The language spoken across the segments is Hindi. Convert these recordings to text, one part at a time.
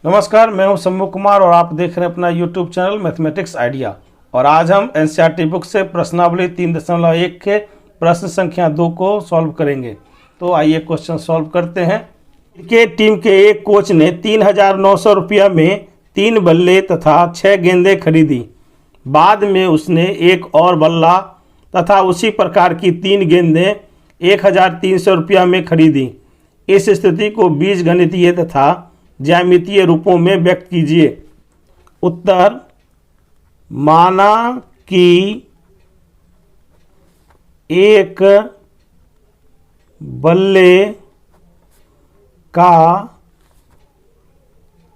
नमस्कार, मैं हूं शंभू कुमार और आप देख रहे हैं अपना YouTube चैनल मैथमेटिक्स आइडिया। और आज हम एनसीईआरटी बुक से प्रश्नावली 3.1 के प्रश्न संख्या 2 को सॉल्व करेंगे। तो आइए क्वेश्चन सॉल्व करते हैं। क्रिकेट टीम के एक कोच ने 3,900 रुपया में 3 बल्ले तथा 6 गेंदें खरीदी। बाद में उसने एक और बल्ला तथा उसी प्रकार की 3 गेंदें 1,300 रुपया में खरीदी। इस स्थिति को बीजगणितीय तथा ज्यामितीय रूपों में व्यक्त कीजिए। उत्तर: माना कि एक बल्ले का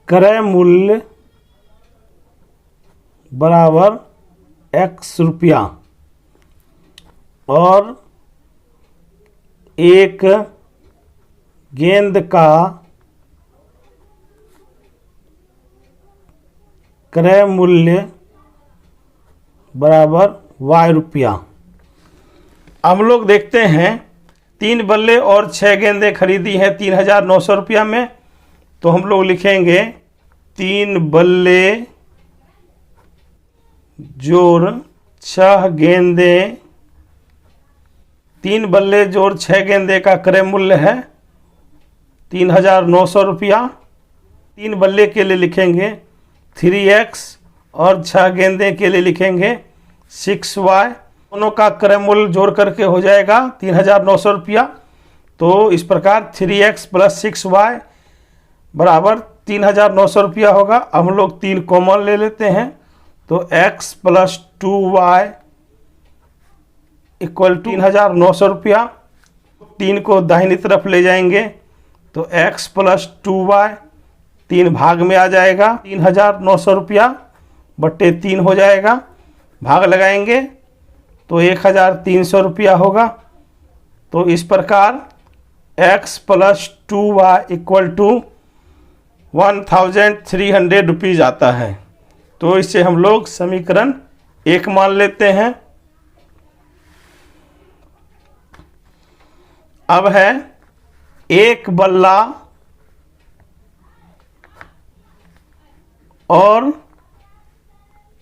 क्रय मूल्य बराबर x रुपया और एक गेंद का क्रय मूल्य बराबर y रुपया। हम लोग देखते हैं 3 बल्ले और 6 गेंदें खरीदी हैं 3,900 रुपया में। तो हम लोग लिखेंगे 3 बल्ले जोड़ 6 गेंदें, 3 बल्ले जोड़ 6 गेंदे का क्रय मूल्य है 3,900 रुपया। 3 बल्ले के लिए लिखेंगे 3x और 6 गेंदे के लिए लिखेंगे 6y। दोनों का क्रय मूल्य जोड़ करके हो जाएगा 3,900 रुपया। तो इस प्रकार 3x प्लस 6y बराबर 3,900 रुपया होगा। अब हम लोग 3 कॉमन ले लेते हैं तो x प्लस 2y इक्वल 3,900 रुपया। 3 को दाहिनी तरफ ले जाएंगे तो x प्लस 2y 3 भाग में आ जाएगा। 3,900 रुपया बट्टे 3 हो जाएगा। भाग लगाएंगे तो 1,300 रुपया होगा। तो इस प्रकार x plus 2y equal to 1,300 rupees आता है। तो इससे हम लोग समीकरण 1 मान लेते हैं। अब है एक बल्ला और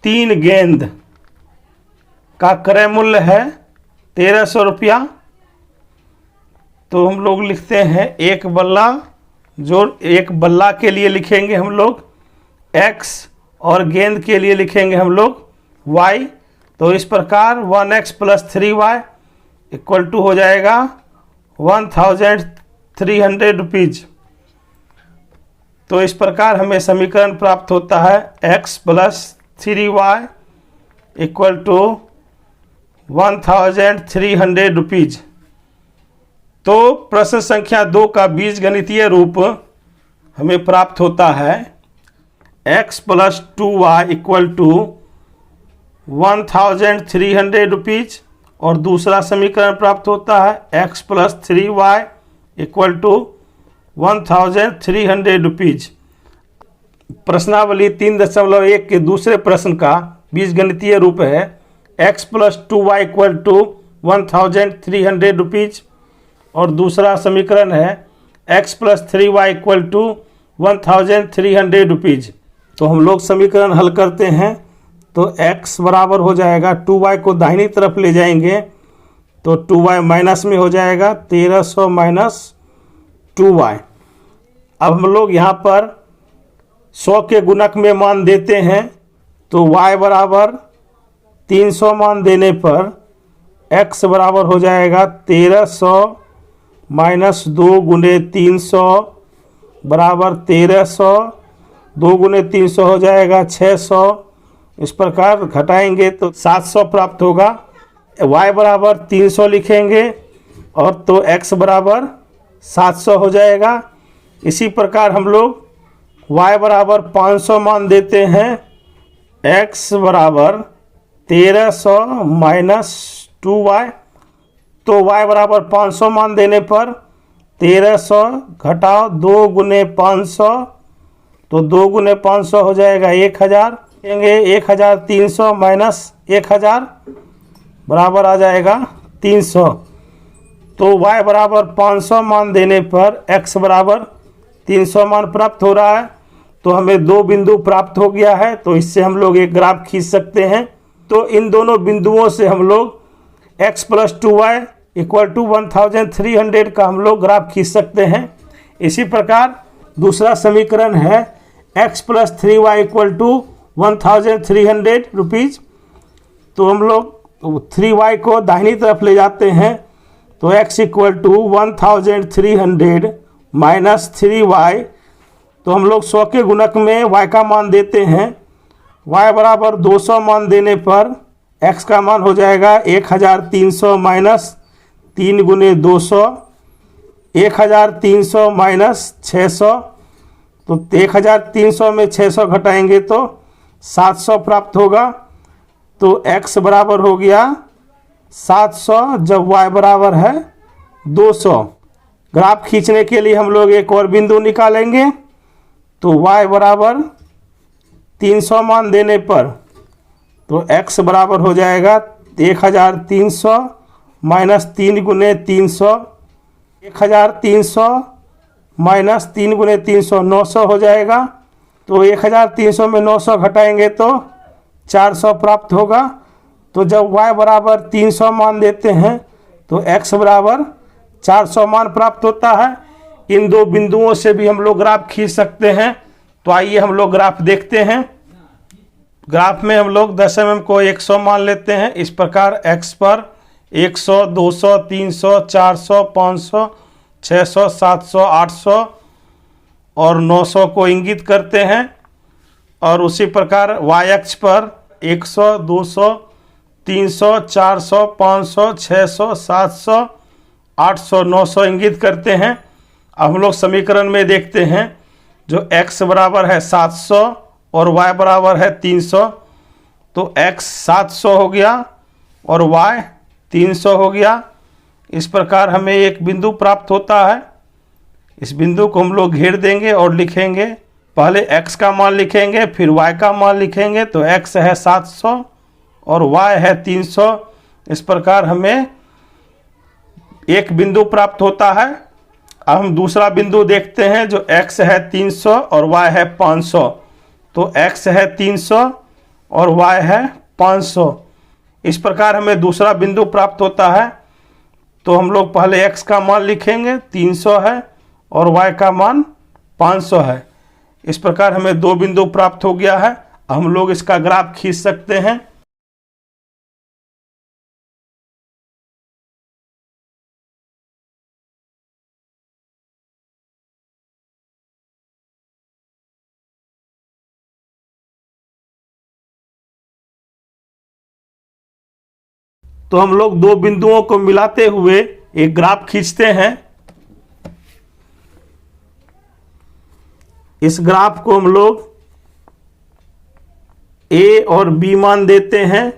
3 गेंद का क्रय मूल्य है 1,300 रुपया। तो हम लोग लिखते हैं एक बल्ला जोड़ एक बल्ला के लिए लिखेंगे हम लोग x और गेंद के लिए लिखेंगे हम लोग y। तो इस प्रकार 1x plus 3y equal to हो जाएगा 1,300 रुपीज़। तो इस प्रकार हमें समीकरण प्राप्त होता है x plus 3y equal to 1,300 rupees. तो प्रश्न संख्या 2 का बीजगणितीय रूप हमें प्राप्त होता है x plus 2y equal to 1,300 rupees और दूसरा समीकरण प्राप्त होता है x plus 3y equal to 1,300 rupees. प्रश्नावली 3.1 के दूसरे प्रश्न का बीजगणितीय रूप है x plus 2y equal to 1,300 rupees और दूसरा समीकरण है x plus 3y equal to 1,300 rupees. तो हम लोग समीकरण हल करते हैं तो x बराबर हो जाएगा 2y को दाहिनी तरफ ले जाएंगे तो 2y माइनस में हो जाएगा 1,300 माइनस 2y। अब हम लोग यहाँ पर 100 के गुणक में मान देते हैं तो y बराबर 300 मान देने पर x बराबर हो जाएगा 1,300 माइनस 2 गुने 300 बराबर 1,300। 2 गुने 300 हो जाएगा 600। इस प्रकार घटाएंगे तो 700 प्राप्त होगा। y बराबर 300 लिखेंगे और तो x बराबर 700 हो जाएगा। इसी प्रकार हम लोग y बराबर 500 मान देते हैं। x बराबर 1,300 माइनस 2y। तो y बराबर 500 मान देने पर 1,300 घटाओ 2 गुने 500 तो 2 गुने 500 हो जाएगा 1,000। 1,300 माइनस 1,000 बराबर आ जाएगा 300। तो y बराबर 500 मान देने पर x बराबर 300 मान प्राप्त हो रहा है। तो हमें दो बिंदु प्राप्त हो गया है। तो इससे हम लोग एक ग्राफ खींच सकते हैं। तो इन दोनों बिंदुओं से हम लोग x plus 2y equal to 1300 का हम लोग ग्राफ खींच सकते हैं। इसी प्रकार दूसरा समीकरण है x plus 3y equal to 1300 rupees. तो हम लोग 3y को दाहिनी तरफ ले जाते हैं। तो x equal to 1300 minus 3y। तो हम लोग 100 के गुणक में y का मान देते हैं। y बराबर 200 मान देने पर x का मान हो जाएगा 1300 माइनस 3 गुने 200, 1300 माइनस 600। तो 1300 में 600 घटाएंगे तो 700 प्राप्त होगा। तो x बराबर हो गया 700 जब y बराबर है 200। ग्राफ खींचने के लिए हम लोग एक और बिंदु निकालेंगे। तो y बराबर 300 मान देने पर तो x बराबर हो जाएगा 1300 माइनस 3 गुने 300, 1300 माइनस 3 गुने 300 900 हो जाएगा। तो 1300 में 900 घटाएंगे तो 400 प्राप्त होगा। तो जब y बराबर 300 मान देते हैं तो x बराबर 400 मान प्राप्त होता है। इन दो बिंदुओं से भी हम लोग ग्राफ खींच सकते हैं। तो आइए हम लोग ग्राफ देखते हैं। ग्राफ में हम लोग 10 mm को 100 मान लेते हैं। इस प्रकार x पर 100, 200, 300, 400, 500, 600, 700, 800 और 900 को इंगित करते हैं। और उसी प्रकार y अक्ष पर 100, 200, 300, 400, 500, 600, 700, 800, 900 इंगित करते हैं। अब हम लोग समीकरण में देखते हैं। जो x बराबर है 700 और y बराबर है 300। तो x 700 हो गया और y 300 हो गया। इस प्रकार हमें एक बिंदु प्राप्त होता है। इस बिंदु को हम लोग घेर देंगे और लिखेंगे। पहले x का मान लिखेंगे, फिर y का मान लिखेंगे। तो x है 700 और y है 300। इस प्रकार हमें एक बिंदु प्राप्त होता है। अब हम दूसरा बिंदु देखते हैं। जो x है 300 और y है 500। तो x है 300 और y है 500। इस प्रकार हमें दूसरा बिंदु प्राप्त होता है। तो हम लोग पहले x का मान लिखेंगे, 300 है और y का मान 500 है। इस प्रकार हमें दो बिंदु प्राप्त हो गया है। हम लोग इसका ग्राफ खींच सकते हैं। तो हम लोग दो बिंदुओं को मिलाते हुए एक ग्राफ खींचते हैं। इस ग्राफ को हम लोग a और b मान देते हैं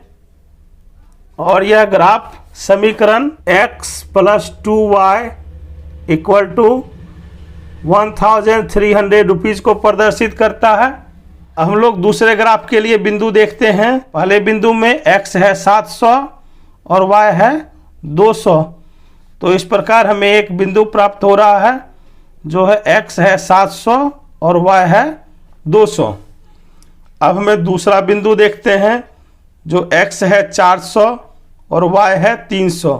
और यह ग्राफ समीकरण x plus 2y equal to 1300 rupees को प्रदर्शित करता है। हम लोग दूसरे ग्राफ के लिए बिंदु देखते हैं। पहले बिंदु में x है 700 और y है 200। तो इस प्रकार हमें एक बिंदु प्राप्त हो रहा है। जो है x है 700 और y है 200। अब हमें दूसरा बिंदु देखते हैं। जो x है 400 और y है 300।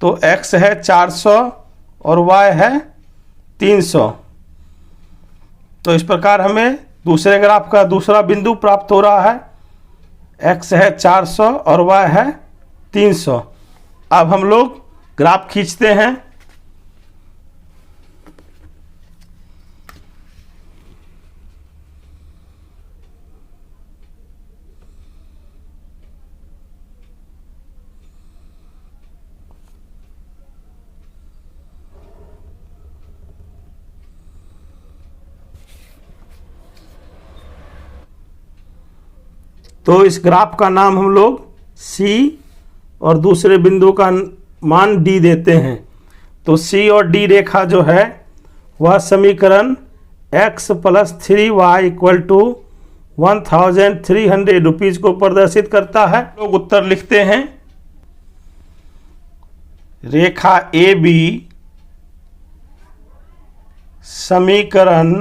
तो x है 400 और y है 300। तो इस प्रकार हमें दूसरे ग्राफ का दूसरा बिंदु प्राप्त हो रहा है। x है 400 और y है 300। अब हम लोग ग्राफ खींचते हैं। तो इस ग्राफ का नाम हम लोग C और दूसरे बिंदु का मान D देते हैं। तो C और D रेखा जो है वह समीकरण x plus 3y equal to 1300 rupees को प्रदर्शित करता है। लोग उत्तर लिखते हैं। रेखा AB समीकरण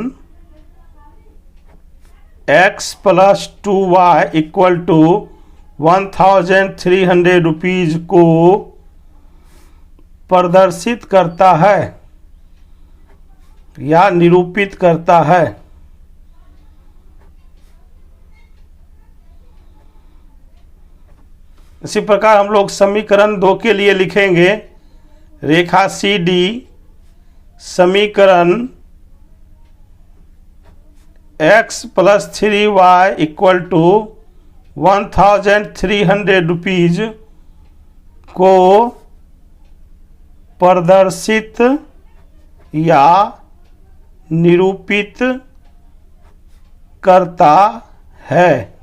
x plus 2y equal to 1300 rupees को प्रदर्शित करता है या निरूपित करता है। इसी प्रकार हम लोग समीकरण 2 के लिए लिखेंगे, रेखा सी डी समीकरण x plus 3y equal to 1300 rupees को प्रदर्शित या निरूपित करता है।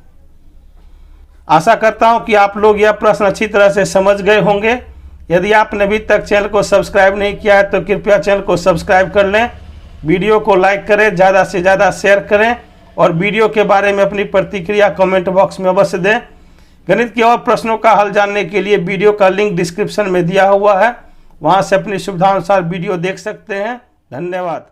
आशा करता हूं कि आप लोग यह प्रश्न अच्छी तरह से समझ गए होंगे। यदि आपने अभी तक चैनल को सब्सक्राइब नहीं किया है तो कृपया चैनल को सब्सक्राइब कर लें, वीडियो को लाइक करें, ज़्यादा से ज़्यादा शेयर करें और वीडियो के बारे में अपनी प्रतिक्रिया कमेंट बॉक्स में अवश्य दें। गणित के और प्रश्नों का हल जानने के लिए वीडियो का लिंक डिस्क्रिप्शन में दिया हुआ है, वहां से अपनी सुविधानुसार वीडियो देख सकते हैं। धन्यवाद।